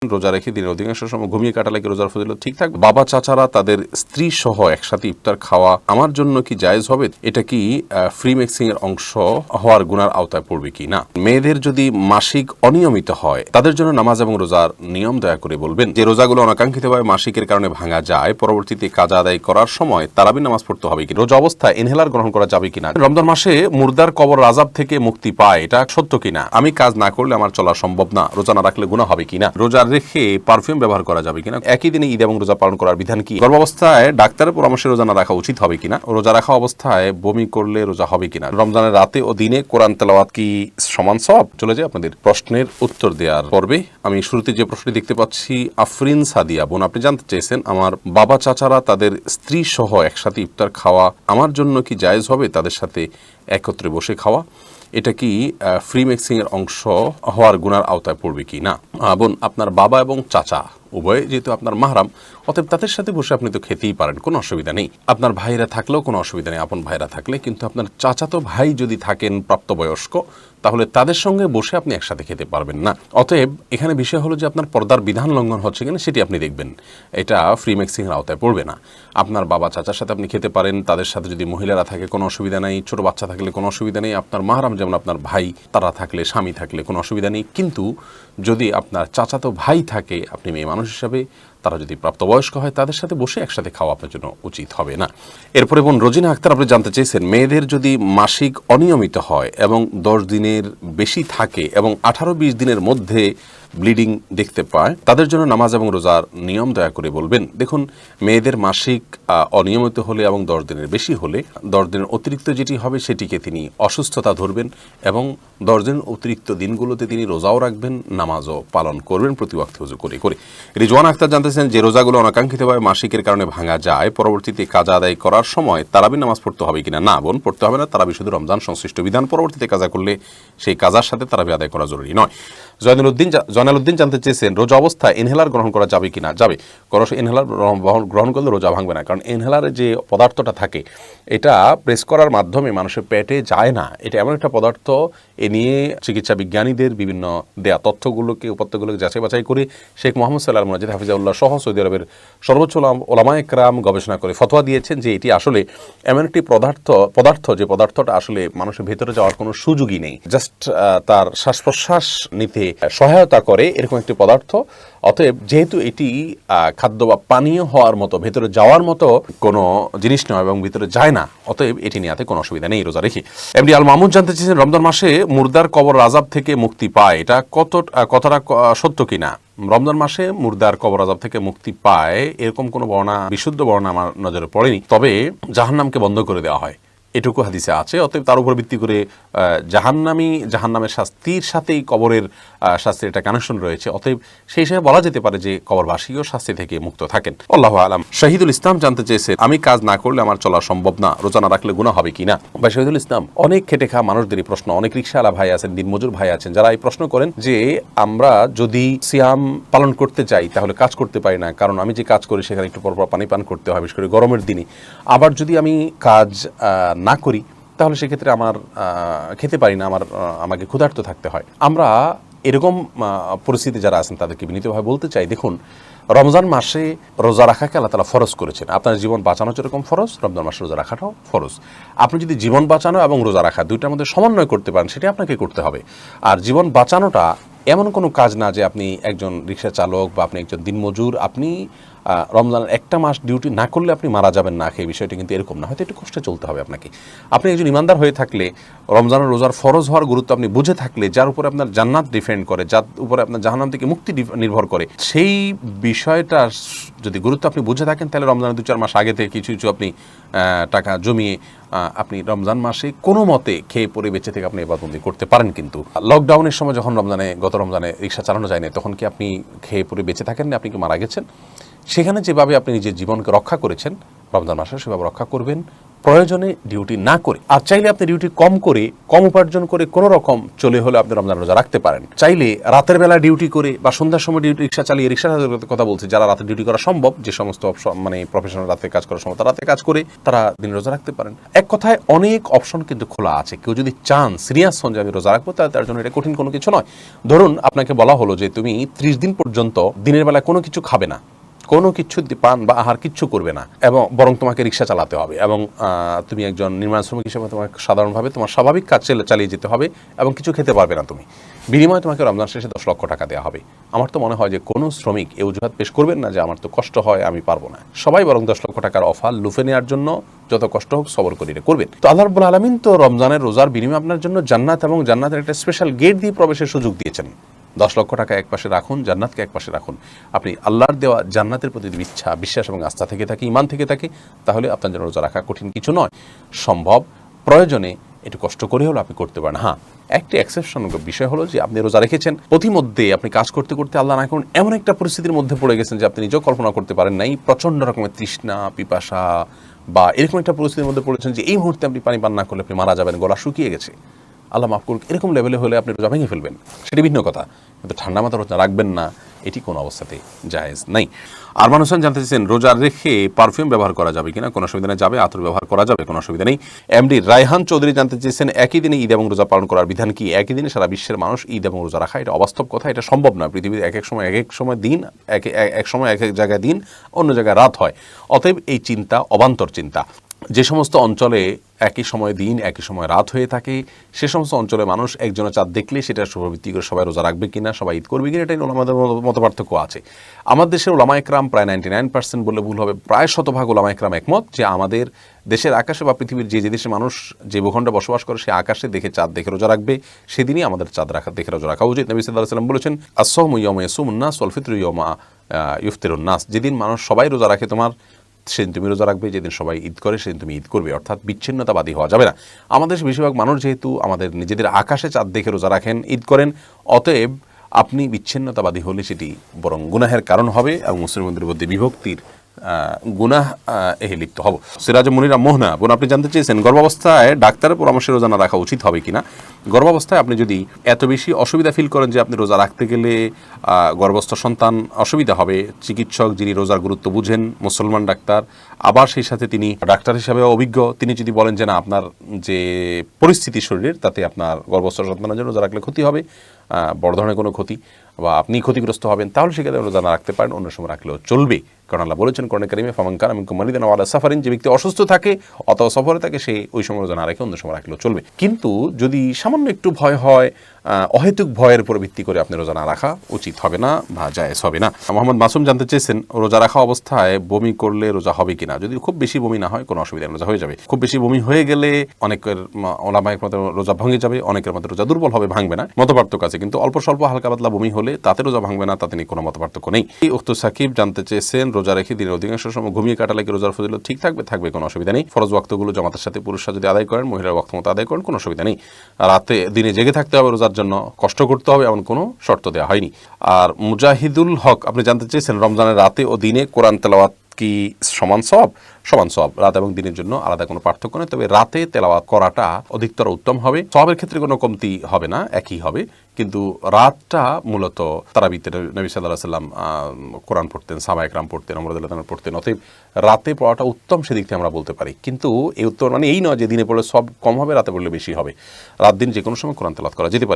রোজা রেখে দিনের অধিকাংশ সময় ঘুমিয়ে কাটালে কি রোজার ফজিলত ঠিক থাকবে? বাবা চাচারা তাদের স্ত্রী সহ একসাথে ইফতার খাওয়া আমার জন্য কি জায়েজ হবে? এটা কি ফ্রি মিক্সিং এর অংশ হওয়ার গুনার আওতায় পড়বে কি না? মেয়েদের যদি মাসিক অনিয়মিত হয় তাদের জন্য নামাজ এবং রোজার নিয়ম দয়া করে বলবেন। যে রোজাগুলো অনাকাঙ্ক্ষিতভাবে মাসিকের কারণে ভাঙা যায়, পরবর্তীতে কাজা আদায় করার সময় তারাবি নামাজ পড়তে হবে কি? রোজা অবস্থায় ইনহেলার গ্রহণ করা যাবে কিনা? রমজান মাসে মুর্দার কবর আযাব থেকে মুক্তি পায়, এটা সত্য কিনা? আমি কাজ না করলে আমার চলা সম্ভব না, রোজা না রাখলে গুনাহ হবে কিনা? রোজা রেখে পারফিউম ব্যবহার করা যাবে কিনা? একই দিনে ঈদ এবং রোজা পালন করার বিধান কি? গর্ভাবস্থায় ডাক্তারের পরামর্শে রোজা না রাখা উচিত হবে কিনা? রোজা রাখা অবস্থায় বমি করলে রোজা হবে কিনা? রমজানের রাতে ও দিনে কোরআন তেলাওয়াত কি সমান সওয়াব? চলে যায় আপনাদের প্রশ্নের উত্তর দেওয়ার পর্বে। আমি শুরুতে যে প্রশ্নটি দেখতে পাচ্ছি, আফরিন সাদিয়া বোন, আপনি জানতে চেয়েছেন আমার বাবা চাচারা তাদের স্ত্রী সহ একসাথে ইফতার খাওয়া আমার জন্য কি জায়েজ হবে? তাদের সাথে একত্রে বসে খাওয়া, এটা কি ফ্রি মিক্সিং এর অংশ হওয়ার গুনার আওতায় পড়বে কি না? বোন, আপনার বাবা এবং চাচা উভয় যেহেতু আপনার মাহরাম, অতএব তাদের সাথে বসে আপনি তো খেতেই পারেন, কোনো অসুবিধা নেই। আপনার ভাইরা থাকলেও কোনো অসুবিধা নেই, আপন ভাইরা থাকলে। কিন্তু আপনার চাচাতো ভাই যদি থাকেন প্রাপ্তবয়স্ক, তাহলে তাদের সঙ্গে বসে আপনি একসাথে খেতে পারবেন না। অতএব এখানে বিষয় হলো যে আপনার পর্দার বিধান লঙ্ঘন হচ্ছে কিনা সেটি আপনি দেখবেন, এটা ফ্রি মিক্সিং এর আওতায় পড়বে না। আপনার বাবা চাচার সাথে আপনি খেতে পারেন, তাদের সাথে যদি মহিলারা থাকে কোনো অসুবিধা নেই, ছোট বাচ্চা থাকলে কোনো অসুবিধা নেই, আপনার মাহরাম যেমন আপনার ভাই তারা থাকলে, স্বামী থাকলে কোনো অসুবিধা নেই। কিন্তু যদি আপনার চাচাতো ভাই থাকে, আপনি মেয়ে মানুষ হিসাবে, তারা যদি প্রাপ্তবয়স্ক হয়, তাদের সাথে বসে একসাথে খাওয়া আপনার জন্য উচিত হবে না। এরপরে বোন রোজিনা আক্তার, আপনি জানতে চেয়েছেন মেয়েদের যদি মাসিক অনিয়মিত হয় এবং 10 দিনের বেশি থাকে এবং 18-20 দিনের মধ্যে ব্লিডিং দেখতে পায়, তাদের জন্য নামাজ এবং রোজার নিয়ম দয়া করে বলবেন। দেখুন, মেয়েদের মাসিক অনিয়মিত হলে এবং 10 দিনের বেশি হলে 10 দিনের অতিরিক্ত যেটি হবে সেটিকে তিনি অসুস্থতা ধরবেন এবং 10 দিন অতিরিক্ত দিনগুলোতে তিনি রোজাও রাখবেন, নামাজও পালন করবেন প্রতি ওয়াক্তে ওযু করে করে। রিজওয়ান আক্তার জানতেছেন যে রোজাগুলো অনাকাঙ্ক্ষিতভাবে মাসিকের কারণে ভাঙা যায়, পরবর্তীতে কাজা আদায় করার সময় তারাবি নামাজ পড়তে হবে কিনা? না বোন, পড়তে হবে না। তারাবি শুধু রমজান সংশ্লিষ্ট বিধান, পরবর্তীতে কাজা করলে সেই কাজার সাথে তারাবি আদায় করা জরুরি নয়। জয়নালউদ্দিন জানতে চেয়েছেন রোজা অবস্থায় ইনহেলার গ্রহণ করা যাবে কিনা? যাবে। ইনহেলার গ্রহণ করলে রোজা ভাঙবে না, কারণ ইনহেলারের যে পদার্থটা থাকে এটা প্রেস করার মাধ্যমে মানুষের পেটে যায় না। এটা এমন একটা পদার্থ, এ নিয়ে চিকিৎসা বিজ্ঞানীদের বিভিন্ন দেয়া তথ্যগুলোকে, উপাত্তগুলোকে যাচাই বাছাই করে শেখ মোহাম্মদ সাল্লাল্লাহু আলাইহি ওয়াসাল্লাম হাফিজাহুল্লাহ সহ সৌদি আরবের সর্বোচ্চ ওলামায়ে কেরাম গবেষণা করে ফতোয়া দিয়েছেন যে এটি আসলে এমন একটি পদার্থ যে পদার্থটা আসলে মানুষের ভেতরে যাওয়ার কোনো সুযোগই নেই, জাস্ট তার শ্বাস প্রশ্বাস নিতে সহায়তা করে এরকম একটি পদার্থ। অতএব যেহেতু এটি খাদ্য বা পানীয় হওয়ার মতো, ভেতরে যাওয়ার মতো কোনো জিনিস নয় এবং ভিতরে যায় না, অতএব এটি নিয়ে কোনো অসুবিধা নেই রোজা রেখে। এমডি আল মাহমুদ জানতে চেয়েছেন রমজান মাসে মুর্দার কবর আযাব থেকে মুক্তি পায়, এটা কতটা সত্য কিনা? রমজান মাসে মুর্দার কবর আযাব থেকে মুক্তি পায় এরকম কোনো বর্ণনা, বিশুদ্ধ বর্ণনা আমার নজরে পড়েনি। তবে জাহান্নামকে বন্ধ করে দেওয়া হয় এটুকু হাদিসে আছে। অতএব তার উপর ভিত্তি করে জাহান্নামের শাস্তির সাথেই কবরের শাস্তির একটা কানেকশন রয়েছে। অতএব সেই হিসেবে বলা যেতে পারে যে কবরবাসীও শাস্তি থেকে মুক্ত থাকেন। আল্লাহু আলাম। শহীদুল ইসলাম জানতে চেয়েছে আমি কাজ না করলে আমার চলা সম্ভব না, রোজা না রাখলে গুনাহ হবে কিনা? ভাই শহীদুল ইসলাম, অনেক খেটে খাওয়া মানুষদেরই প্রশ্ন, অনেক রিকশাওয়ালা ভাই আছেন, দিনমজুর ভাই আছেন, যারা এই প্রশ্ন করেন যে আমরা যদি সিয়াম পালন করতে চাই তাহলে কাজ করতে পারি না, কারণ আমি যে কাজ করি সেখানে একটু পরপর পানি পান করতে হয়, বিশেষ করে গরমের দিনে। আবার যদি আমি কাজ না করি তাহলে সেক্ষেত্রে আমার খেতে পারি না, আমাকে ক্ষুধার্ত থাকতে হয়। আমরা এরকম পরিস্থিতি যারা আছেন তাদেরকে বিনীতভাবে বলতে চাই, দেখুন, রমজান মাসে রোজা রাখাকে আল্লাহ তাআলা ফরজ করেছেন। আপনার জীবন বাঁচানো যেরকম ফরজ, রমজান মাসে রোজা রাখাটাও ফরজ। আপনি যদি জীবন বাঁচানো এবং রোজা রাখা দুইটার মধ্যে সমন্বয় করতে পারেন, সেটা আপনাকে করতে হবে। আর জীবন বাঁচানোটা এমন কোনো কাজ না যে আপনি একজন রিক্সা চালক বা আপনি একজন দিনমজুর, আপনি রমজানের একটা মাস ডিউটি না করলে আপনি মারা যাবেন না খেয়ে, বিষয়টা কিন্তু এরকম না। হয়তো একটু কষ্টে চলতে হবে আপনাকে। আপনি একজন ইমানদার হয়ে থাকলে, রমজানের রোজার ফরজ হওয়ার গুরুত্ব আপনি বুঝে থাকলে, যার উপরে আপনার জান্নাত ডিপেন্ড করে, যার উপরে আপনার জাহান্নাম থেকে মুক্তি নির্ভর করে, সেই বিষয়টা যদি গুরুত্ব আপনি বুঝে থাকেন, তাহলে রমজানের 2-4 মাস আগে থেকে কিছু কিছু আপনি টাকা জমিয়ে আপনি রমজান মাসে কোনো মতে খেয়ে পরে বেঁচে থেকে আপনি ইবাদতবন্দি করতে পারেন। কিন্তু লকডাউনের সময় যখন গত রমজানে রিক্সা চালানো যায় না, তখন কি আপনি খেয়ে পরে বেঁচে থাকেন না? আপনি কি মারা গেছেন? সেখানে যেভাবে আপনি নিজের জীবনকে রক্ষা করেছেন, রমজান মাসে সেভাবে রক্ষা করবেন, প্রয়োজনে ডিউটি না করে। আর চাইলে আপনি ডিউটি কম করে, কম উপার্জন করে কোনো রকম চলে হলে আপনি রমজান রোজা রাখতে পারেন। চাইলে রাতের বেলা ডিউটি করে বা সন্ধ্যার সময় ডিউটি রিক্সা চালিয়ে, রিক্সা কথা বলছি যারা রাতে ডিউটি করা সম্ভব, যে সমস্ত মানে প্রফেশনাল রাতে কাজ করা সম্ভব, রাতে কাজ করে তারা দিন রোজা রাখতে পারেন। এক কথায় অনেক অপশন কিন্তু খোলা আছে। কেউ যদি চান, সিরিয়াস হন যে আমি রোজা রাখবো, তাহলে তার জন্য এটা কঠিন কোনো কিছু নয়। ধরুন আপনাকে বলা হলো যে তুমি 30 দিন পর্যন্ত দিনের বেলা কোনো কিছু খাবে না, কোনো কিছু পান বা আহার কিচ্ছু করবে না, এবং বরং তোমাকে রিক্সা চালাতে হবে, এবং তুমি একজন নির্মাণ শ্রমিক হিসেবে তোমাকে সাধারণভাবে তোমার স্বাভাবিক কাজ চালিয়ে যেতে হবে, এবং কিছু খেতে পারবে না তুমি। বিনিময়ে তোমাকে রমজান শেষে 10 লক্ষ টাকা দেওয়া হবে। আমার তো মনে হয় যে কোনো শ্রমিক এই অজুহাত পেশ করবেন না যে আমার তো কষ্ট হয়, আমি পারবো না। সবাই বরং 10 লক্ষ টাকার অফার লুফে নেওয়ার জন্য যত কষ্ট হোক সবর করে করবেন। তো আল্লাহ রাব্বুল আলামিন তো রমজানের রোজার বিনিময়ে আপনার জন্য জান্নাত এবং জান্নাতের একটা স্পেশাল গেট দিয়ে প্রবেশের সুযোগ দিয়েছেন। 10 লক্ষ টাকা এক পাশে রাখুন, জান্নাতকে এক পাশে রাখুন। আপনি আল্লাহর দেওয়া জান্নাতের প্রতি ইচ্ছা, বিশ্বাস এবং আস্থা থেকে থাকে, ইমান থেকে থাকে, তাহলে আপনার জন্য রোজা রাখা কঠিন কিছু নয়, সম্ভব। প্রয়োজনে একটু কষ্ট করে হলো আপনি করতে পারেন। হ্যাঁ, একটি এক্সেপশন বিষয় হলো যে আপনি রোজা রেখেছেন, প্রতিমধ্যে আপনি কাজ করতে করতে আল্লাহ না করুন এমন একটা পরিস্থিতির মধ্যে পড়ে গেছেন যে আপনি নিজেও কল্পনা করতে পারেন নাই, প্রচণ্ড রকমের তৃষ্ণা, পিপাসা বা এরকম একটা পরিস্থিতির মধ্যে পড়েছেন যে এই মুহূর্তে আপনি পানি পান না করলে আপনি মারা যাবেন, গলা শুকিয়ে গেছে, আল্লাহ মাফ করুক, এরকম লেভেলে হলে আপনি রোজা ভেঙে ফেলবেন, সেটি ভিন্ন কথা। কিন্তু ঠান্ডা মাথা রোজা রাখবেন না, এটি কোনো অবস্থাতে জায়েজ নাই। আরমান হোসেন জানতে চাইছেন রোজা রেখে পারফিউম ব্যবহার করা যাবে কিনা? কোনো অসুবিধা নেই, যাবে। আতর ব্যবহার করা যাবে, কোনো অসুবিধা নেই। এমডি রায়হান চৌধুরী জানতে চেয়েছেন একই দিনে ঈদ এবং রোজা পালন করার বিধান কি? একই দিনে সারা বিশ্বের মানুষ ঈদ এবং রোজা রাখা এটা অবাস্তব কথা, এটা সম্ভব নয়। পৃথিবীর এক এক সময় দিন, এক সময় এক এক জায়গায় দিন, অন্য জায়গায় রাত হয়। অতএব এই চিন্তা অবান্তর চিন্তা। যে সমস্ত অঞ্চলে একই সময় দিন, একই সময় রাত হয়ে থাকে, সে সমস্ত অঞ্চলে মানুষ একজনের চাঁদ দেখলে সেটা শুভভিত্তি করে সবাই রোজা রাখবে কিনা, সবাই ঈদ করবে কিনা, এটাই ওলামাদের মতপার্থক্য আছে। আমাদের দেশের ওলামা একরাম প্রায় 99% বললে ভুল হবে, প্রায় শতভাগ ওলামা একরাম একমত যে আমাদের দেশের আকাশে বা পৃথিবীর যে যে দেশে মানুষ যে ভূখণ্ডে বসবাস করে সে আকাশে দেখে চাঁদ দেখে রোজা রাখবে, সেদিনই আমাদের চাঁদ দেখে রোজা রাখা উচিত। নবী সাল্লাল্লাহু আলাইহি ওয়াসাল্লাম বলেছেন আস-সাওমু ইয়াওমা ইয়াসুমুন নাস ওয়াল ফিতরু ইয়াওমা ইফতিরুন নাস। যেদিন মানুষ সবাই রোজা রাখে তোমার, সেদিন তুমি রোজা রাখবে, যেদিন সবাই ঈদ করে সেদিন তুমি ঈদ করবে, অর্থাৎ বিচ্ছিন্নতাবাদী হওয়া যাবে না। আমাদের বেশিরভাগ মানুষ যেহেতু আমাদের নিজেদের আকাশে চাঁদ দেখে রোজা রাখেন, ঈদ করেন, অতএব আপনি বিচ্ছিন্নতাবাদী হলে সেটি বরং গুনাহের কারণ হবে এবং মুসলিমদের মধ্যে বিভক্তির গুনাহ লিপ্ত হব। সিরাজ মুনিরা মোহনা বোন আপনি জানতে চেয়েছেন গর্ভাবস্থায় ডাক্তারের পরামর্শে রোজা না রাখা উচিত হবে কিনা? গর্ভাবস্থায় আপনি যদি এত বেশি অসুবিধা ফিল করেন যে আপনি রোজা রাখতে গেলে গর্ভস্থ সন্তান অসুবিধা হবে, চিকিৎসক যিনি রোজার গুরুত্ব বুঝেন, মুসলমান ডাক্তার, আবার সেই সাথে তিনি ডাক্তার হিসাবে অভিজ্ঞ, তিনি যদি বলেন যে না আপনার যে পরিস্থিতি শরীরের তাতে আপনার গর্ভস্থ সন্তানের জন্য রোজা রাখলে ক্ষতি হবে, বড় ধরনের কোনো ক্ষতি বা আপনি ক্ষতিগ্রস্ত হবেন, তাহলে সেক্ষেত্রে রোজা না রাখতে পারেন, অন্য সময় রাখলেও চলবে। কারণ আল্লাহ বলেছেন কোরআনে কারিমে ফামান কানা মিনকুম মারিদান আও আলা সাফারিন, যে ব্যক্তি অসুস্থ থাকে অথবা সফরে থাকে সে ওই সময় রোজা না রেখে অন্য সময় রাখলেও চলবে। কিন্তু যদি সামান্য একটু ভয় হয়, অহেতুক ভয়ের উপর ভিত্তি করে আপনি রোজা না রাখা উচিত হবে না বা জায়েজ হবে না। মোহাম্মদ মাসুম জানতে চেয়েছেন রোজা রাখা অবস্থায় বমি করলে রোজা হবে কিনা? যদি খুব বেশি বমি না হয় কোনো অসুবিধা, রোজা হয়ে যাবে। খুব বেশি বমি হয়ে গেলে অনেকের ওলামায়ের মতে রোজা ভেঙে যাবে, অনেকের মতে রোজা দুর্বল হবে, ভাঙবে না, মতপার্থক্য আছে। কিন্তু অল্প স্বল্প হালকা পাতলা বমি হলে তাতে রোজা ভাঙবে না, তাতে কোনো মতপার্থক্য নেই। উক্ত সাকিব জানতে চেয়েছেন রোজা রেখে দিনের অধিকাংশ সময় ঘুমিয়ে কাটালে কি রোজার ফজিলত ঠিক থাকবে, কোনো অসুবিধা নেই। ফরজ ওয়াক্তগুলো জামাতের সাথে পুরুষরা যদি আদায় করেন, মহিলার ওয়াক্ত মতো আদায় করেন, কোনো অসুবিধা নেই। রাতে দিনে জেগে থাকতে হবে রোজার জন্য, কষ্ট করতে হবে এমন কোনো শর্ত দেওয়া হয়নি। আর মুজাহিদুল হক আপনি জানতে চেয়েছেন রমজানের রাতে ও দিনে কোরআন তেলাওয়াত কি সমান সওয়াব? সমান সওয়াব, রাত এবং দিনের জন্য আলাদা কোনো পার্থক্য নেই। তবে রাতে তেলাওয়াত করাটা অধিকতর উত্তম হবে, সওয়াবের ক্ষেত্রে কোনো কমতি হবে না, একই হবে। কিন্তু রাতটা মূলত তারাবিতে নবী সাল্লাল্লাহু আলাইহি ওয়াসাল্লাম কোরআন পড়তেন, সাহাবা একরাম পড়তেন, ওমর রাদিয়াল্লাহু আনহু পড়তেন, অতএব রাতে পড়াটা উত্তম সেদিক থেকে আমরা বলতে পারি। কিন্তু এই উত্তম মানে এই নয় যে দিনে পড়লে সব কম হবে, রাতে পড়লে বেশি হবে। রাত দিন যে কোনো সময় কোরআন তেলাওয়াত করা যেতে পারে।